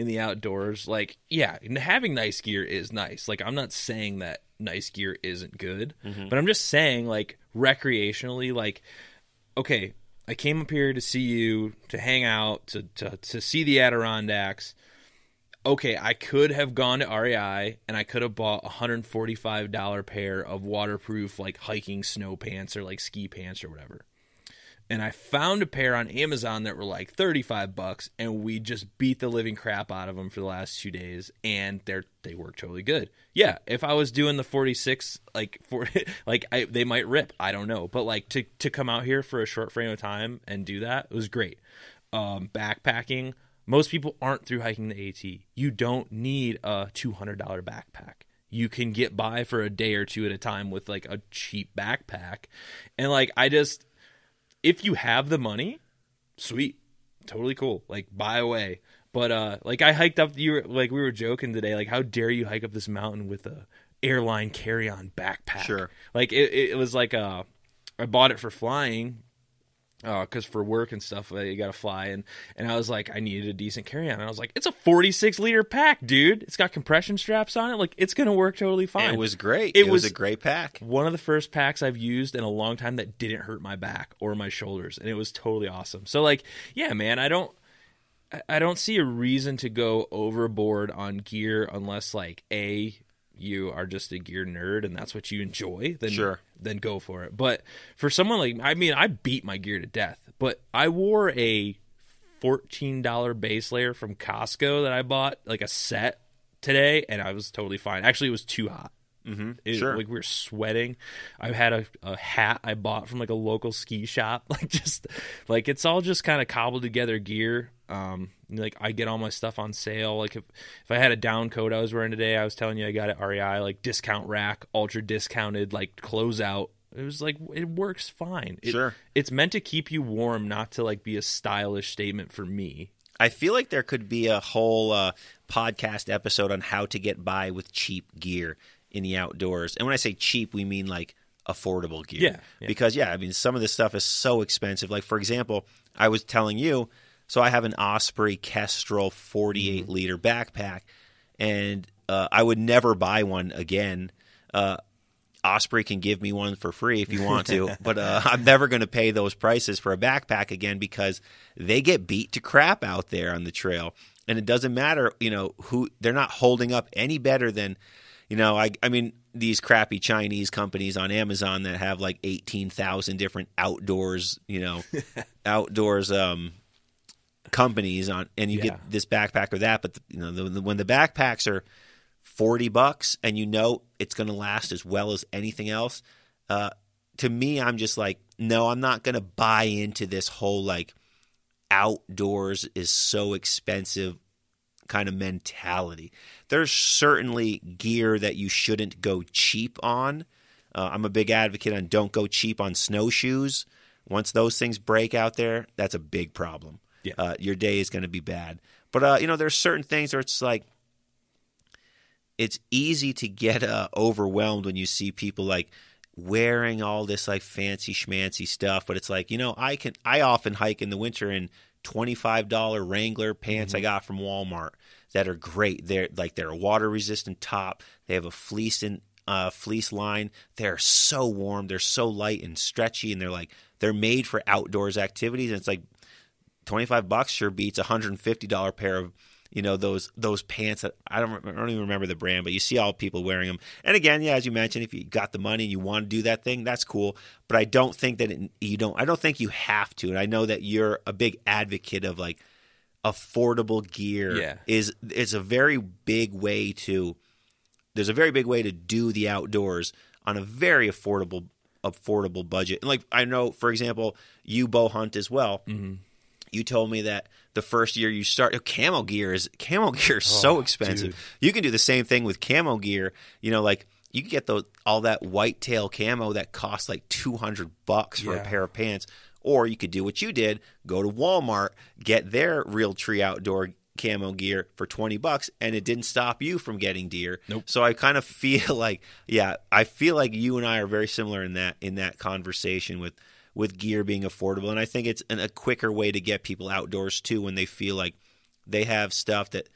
in the outdoors, like, yeah, having nice gear is nice. Like, I'm not saying that nice gear isn't good, but I'm just saying, like, recreationally, like, okay, I came up here to see you, to hang out, to see the Adirondacks. Okay, I could have gone to REI and I could have bought $145 pair of waterproof, like, hiking snow pants or, like, ski pants or whatever. And I found a pair on Amazon that were like $35, and we just beat the living crap out of them for the last 2 days, and they work totally good. Yeah, if I was doing the 46, they might rip. I don't know, but like to come out here for a short frame of time and do that, it was great. Backpacking, most people aren't through hiking the AT. You don't need a $200 backpack. You can get by for a day or two at a time with like a cheap backpack, and like if you have the money, sweet, totally cool. Like, buy away. But like, I hiked up. We were joking today. Like, how dare you hike up this mountain with a airline carry-on backpack? Sure. Like, it was like I bought it for flying, because for work and stuff, you got to fly. And I was like, I needed a decent carry-on. And I was like, it's a 46-liter pack, dude. It's got compression straps on it. Like, it's going to work totally fine. And it was great. It was a great pack. One of the first packs I've used in a long time that didn't hurt my back or my shoulders. And it was totally awesome. So, like, yeah, man, I don't see a reason to go overboard on gear unless, like, you are just a gear nerd and that's what you enjoy, then go for it. But for someone like, I mean, I beat my gear to death, but I wore a $14 base layer from Costco that I bought, like a set today, and I was totally fine. Actually, it was too hot. Like, we were sweating. I had a hat I bought from like a local ski shop. Like, just like, it's all just kind of cobbled together gear. Like, I get all my stuff on sale. Like, if I had a down coat I was wearing today, I was telling you I got at REI, like discount rack, ultra discounted, like closeout. It was like, it works fine. It's meant to keep you warm, not to like be a stylish statement for me. I feel like there could be a whole podcast episode on how to get by with cheap gear in the outdoors. And when I say cheap, we mean like affordable gear. Yeah. Because, I mean, some of this stuff is so expensive. Like, for example, I was telling you, so I have an Osprey Kestrel 48-liter backpack, and I would never buy one again. Osprey can give me one for free if you want to, but I'm never going to pay those prices for a backpack again because they get beat to crap out there on the trail. And it doesn't matter, who they're not holding up any better than, I mean, these crappy Chinese companies on Amazon that have like 18,000 different outdoors, outdoors companies on, and you get this backpack or that. But when the backpacks are $40 and it's going to last as well as anything else, to me, I'm just like, no, I'm not going to buy into this whole like outdoors is so expensive kind of mentality. There's certainly gear that you shouldn't go cheap on. I'm a big advocate on don't go cheap on snowshoes. Once those things break out there, that's a big problem. Yeah. Your day is going to be bad. But, there's certain things where it's like, it's easy to get overwhelmed when you see people like wearing all this like fancy schmancy stuff. But it's like, I often hike in the winter in $25 Wrangler pants I got from Walmart that are great. They're a water resistant top. They have a fleece line. They're so warm. They're so light and stretchy, and they're made for outdoors activities. And it's like $25 sure beats $150 pair of those pants that I don't even remember the brand, but you see all people wearing them. And again, as you mentioned, if you got the money and you want to do that thing, that's cool. But I don't think that I don't think you have to. And I know that you're a big advocate of like affordable gear. Yeah. It's a very big way to. There's a very big way to do the outdoors on a very affordable budget. And like I know, for example, you bow hunt as well. Mm-hmm. You told me that the first year you start, camo gear is so expensive. Dude. You can do the same thing with camo gear. Like you can get all that whitetail camo that costs like $200 for a pair of pants, or you could do what you did: go to Walmart, get their Realtree outdoor camo gear for $20, and it didn't stop you from getting deer. Nope. So I kind of feel like, I feel like you and I are very similar in that conversation with gear being affordable. And I think it's a quicker way to get people outdoors too when they feel like they have stuff that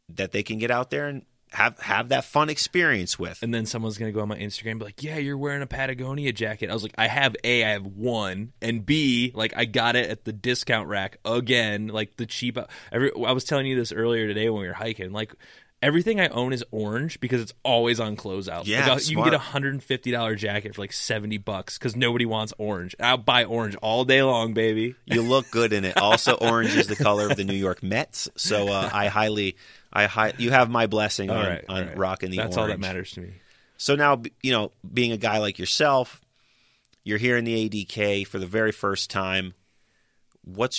that they can get out there and have that fun experience with. And then someone's going to go on my Instagram and be like, yeah, you're wearing a Patagonia jacket. I was like, I have one, and B, like, I got it at the discount rack again, like the cheap. I was telling you this earlier today when we were hiking. Like, everything I own is orange because it's always on closeout. Yeah, like, you can get a $150 jacket for like $70 because nobody wants orange. I'll buy orange all day long, baby. You look good in it. Also, orange is the color of the New York Mets, so you have my blessing on rocking the orange. That's all that matters to me. So now, being a guy like yourself, you're here in the ADK for the very first time. What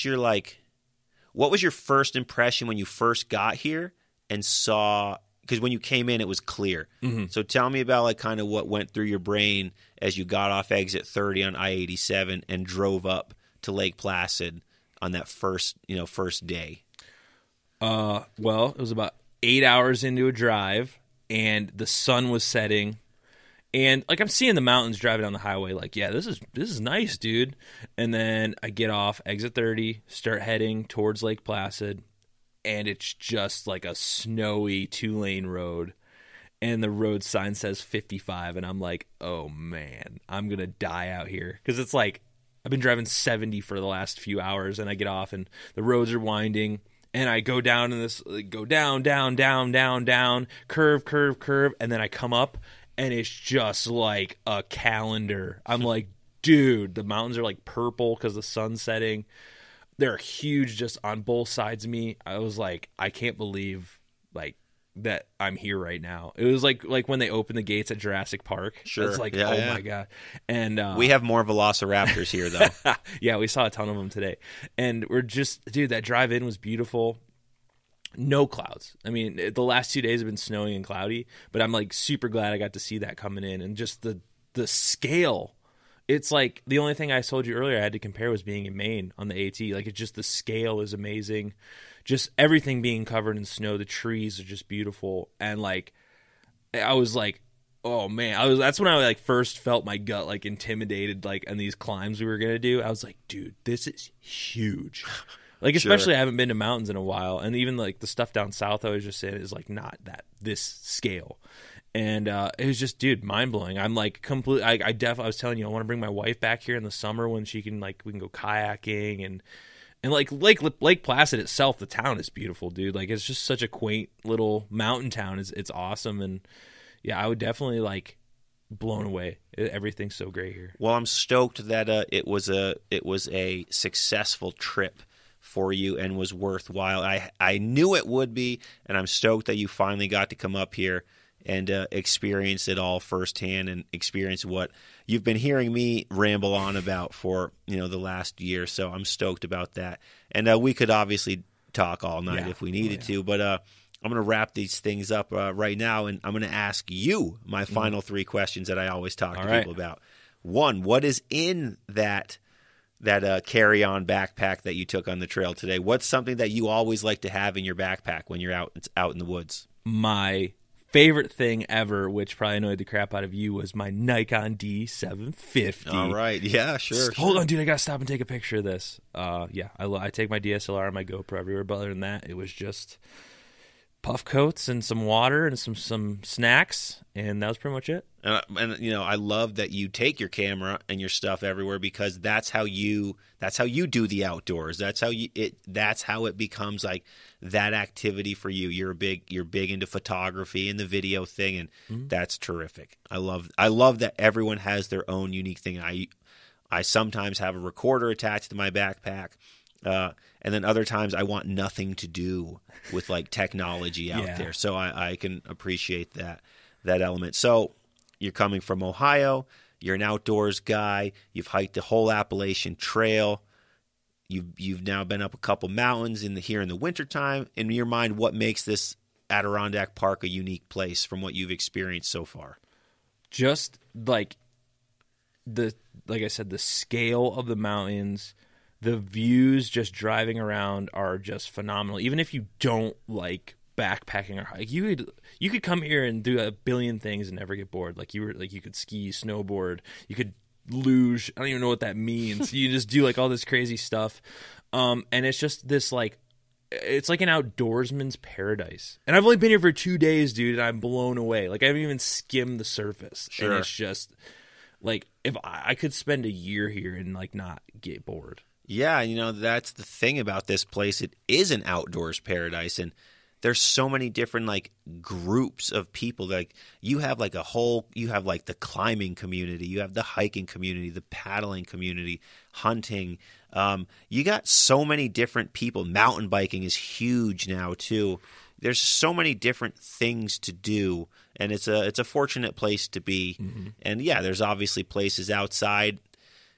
was your first impression when you first got here and saw, because when you came in, it was clear. Mm-hmm. So tell me about like kind of what went through your brain as you got off exit 30 on I-87 and drove up to Lake Placid on that first day. Well, it was about 8 hours into a drive, and the sun was setting, and like I'm seeing the mountains driving down the highway. Like, yeah, this is nice, dude. And then I get off exit 30, start heading towards Lake Placid, and it's just like a snowy 2-lane road, and the road sign says 55, and I'm like, oh man, I'm gonna die out here because it's like I've been driving 70 for the last few hours, and I get off, and the roads are winding. And I go down in this, go down, curve, and then I come up, and it's just like a calendar. I'm like, dude, the mountains are like purple because the sun's setting. They're huge just on both sides of me. I was like, I can't believe like that I'm here right now. It was like when they opened the gates at Jurassic Park. Sure. It's like, my God. And we have more velociraptors here, though. Yeah, we saw a ton of them today. And we're just, dude, that drive in was beautiful. No clouds. I mean, the last 2 days have been snowing and cloudy, but I'm like super glad I got to see that coming in. And just the scale. It's like the only thing I told you earlier I had to compare was being in Maine on the AT. Like, it's just the scale is amazing. Just everything being covered in snow. The trees are just beautiful. And like, I was like, oh man, that's when I like first felt my gut like intimidated, like on these climbs we were going to do. I was like, dude, this is huge. Like, especially I haven't been to mountains in a while. And even like the stuff down south I was just saying is like not this scale. And it was just, dude, mind blowing. I'm like completely. I was telling you, I want to bring my wife back here in the summer when she can we can go kayaking and like Lake Placid itself. The town is beautiful, dude. Like, it's just such a quaint little mountain town. It's awesome, and yeah, I would definitely like blown away. Everything's so great here. Well, I'm stoked that it was a successful trip for you and was worthwhile. I knew it would be, and I'm stoked that you finally got to come up here and experience it all firsthand and experience what you've been hearing me ramble on about for the last year. So I'm stoked about that. And we could obviously talk all night if we needed to, but I'm going to wrap these things up right now, and I'm going to ask you my final 3 questions that I always talk to people about. 1, what is in that carry-on backpack that you took on the trail today? What's something that you always like to have in your backpack when you're out in the woods? My favorite thing ever, which probably annoyed the crap out of you, was my Nikon D750. All right. Yeah, sure. Hold on, dude. I got to stop and take a picture of this. I take my DSLR and my GoPro everywhere, but other than that, it was just puff coats and some water and some snacks, and that was pretty much it. And I love that you take your camera and your stuff everywhere, because that's how you do the outdoors. That's how it becomes like that activity for you. You're big into photography and the video thing, and that's terrific. I love that everyone has their own unique thing. I sometimes have a recorder attached to my backpack. And then other times I want nothing to do with like technology out there. So I can appreciate that element. So you're coming from Ohio. You're an outdoors guy. You've hiked the whole Appalachian Trail. You've now been up a couple mountains here in the wintertime. In your mind, what makes this Adirondack Park a unique place from what you've experienced so far? Just like I said, the scale of the mountains. The views just driving around are just phenomenal. Even if you don't like backpacking or hike, you could come here and do a billion things and never get bored. You could ski, snowboard, you could luge. I don't even know what that means. You just do like all this crazy stuff. And it's just this like it's like an outdoorsman's paradise. And I've only been here for 2 days, dude, and I'm blown away. Like, I haven't even skimmed the surface. Sure. And it's just, like, if I could spend a year here and, like, not get bored. Yeah, that's the thing about this place. It is an outdoors paradise, and there's so many different, like, groups of people. Like, you have, like, you have, like, the climbing community, you have the hiking community, the paddling community, hunting. You got so many different people. Mountain biking is huge now, too. There's so many different things to do, and it's a fortunate place to be. Mm-hmm. And, yeah, there's obviously places outside,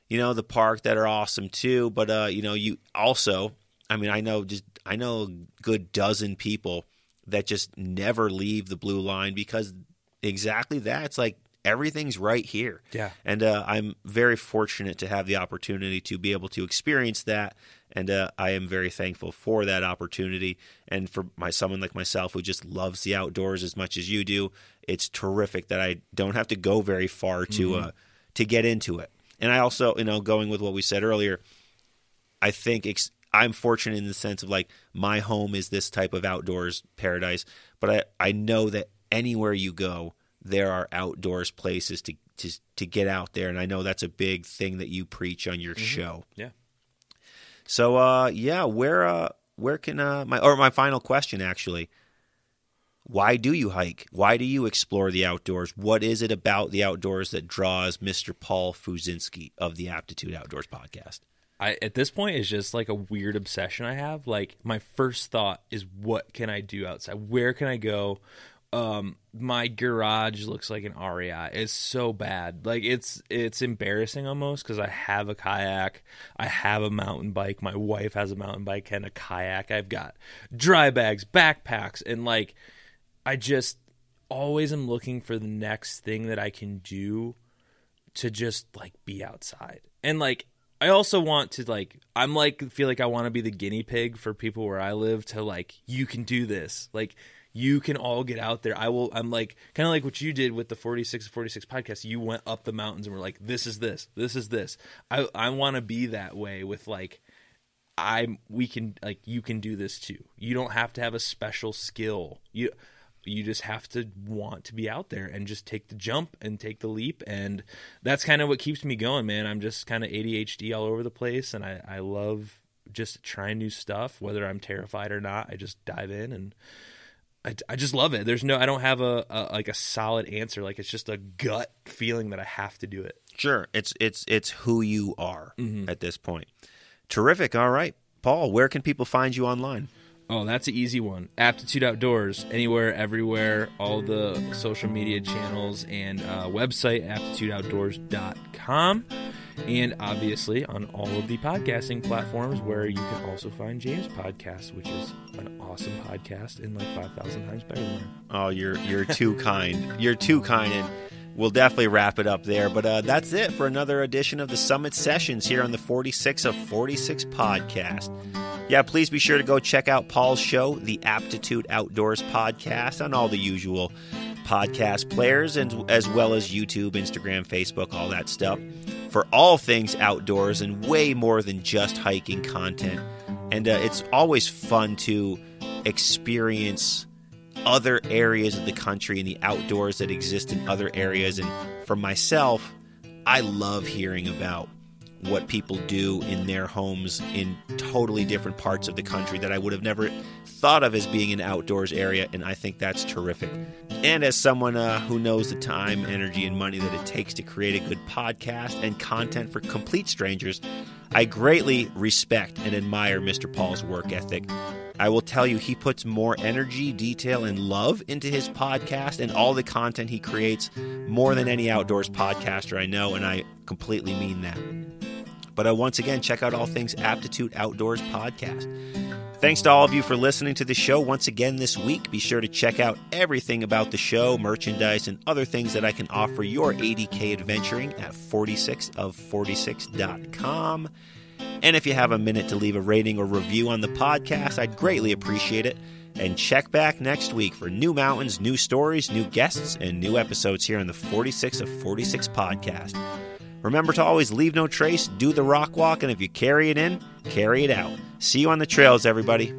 the park that are awesome, too. But, you also... I mean, I know a good dozen people that just never leave the blue line because exactly that. It's like everything's right here. Yeah. And I'm very fortunate to have the opportunity to be able to experience that. And I am very thankful for that opportunity. And for someone like myself who just loves the outdoors as much as you do, it's terrific that I don't have to go very far to get into it. And I also, going with what we said earlier, I think I'm fortunate in the sense of, like, my home is this type of outdoors paradise, but I know that anywhere you go, there are outdoors places to get out there, and I know that's a big thing that you preach on your show. Yeah. So, where can my final question, actually, why do you hike? Why do you explore the outdoors? What is it about the outdoors that draws Mr. Paul Fuzinski of the Aptitude Outdoors Podcast? At this point, it's just like a weird obsession I have. Like, my first thought is, what can I do outside? Where can I go? My garage looks like an REI. It's so bad. Like, it's embarrassing almost because I have a kayak. I have a mountain bike. My wife has a mountain bike and a kayak. I've got dry bags, backpacks, and, like, I just always am looking for the next thing that I can do to just, like, be outside. And, like, I also want to, like, feel like I want to be the guinea pig for people where I live to, like, you can do this. Like, you can all get out there. I'm like, kind of like what you did with the 46 podcast. You went up the mountains and were like, this is this. I want to be that way with, like, you can do this too. You don't have to have a special skill. You just have to want to be out there and just take the jump and take the leap. And that's kind of what keeps me going, man. I'm just kind of ADHD all over the place. And I love just trying new stuff, whether I'm terrified or not. I just dive in and I just love it. I don't have a solid answer. Like, it's just a gut feeling that I have to do it. Sure. It's who you are at this point. Terrific. All right, Paul, where can people find you online? Oh, that's an easy one. Aptitude Outdoors, anywhere, everywhere, all the social media channels and website, aptitudeoutdoors.com. And obviously on all of the podcasting platforms where you can also find James' podcast, which is an awesome podcast and like 5,000 times better than mine. Oh, you're too kind. You're too kind, and we'll definitely wrap it up there. But that's it for another edition of the Summit Sessions here on the 46 of 46 podcast. Yeah, please be sure to go check out Paul's show, the Aptitude Outdoors Podcast, on all the usual podcast players, and as well as YouTube, Instagram, Facebook, all that stuff, for all things outdoors and way more than just hiking content. And it's always fun to experience other areas of the country and the outdoors that exist in other areas. And for myself, I love hearing about what people do in their homes in totally different parts of the country that I would have never thought of as being an outdoors area, and I think that's terrific. And as someone who knows the time, energy, and money that it takes to create a good podcast and content for complete strangers, I greatly respect and admire Mr. Paul's work ethic. I will tell you, he puts more energy, detail, and love into his podcast and all the content he creates more than any outdoors podcaster I know, and I completely mean that. But once again, check out all things Aptitude Outdoors Podcast. Thanks to all of you for listening to the show once again this week. Be sure to check out everything about the show, merchandise, and other things that I can offer your 80K adventuring at 46of46.com. And if you have a minute to leave a rating or review on the podcast, I'd greatly appreciate it. And check back next week for new mountains, new stories, new guests, and new episodes here on the 46 of 46 podcast. Remember to always leave no trace, do the rock walk, and if you carry it in, carry it out. See you on the trails, everybody.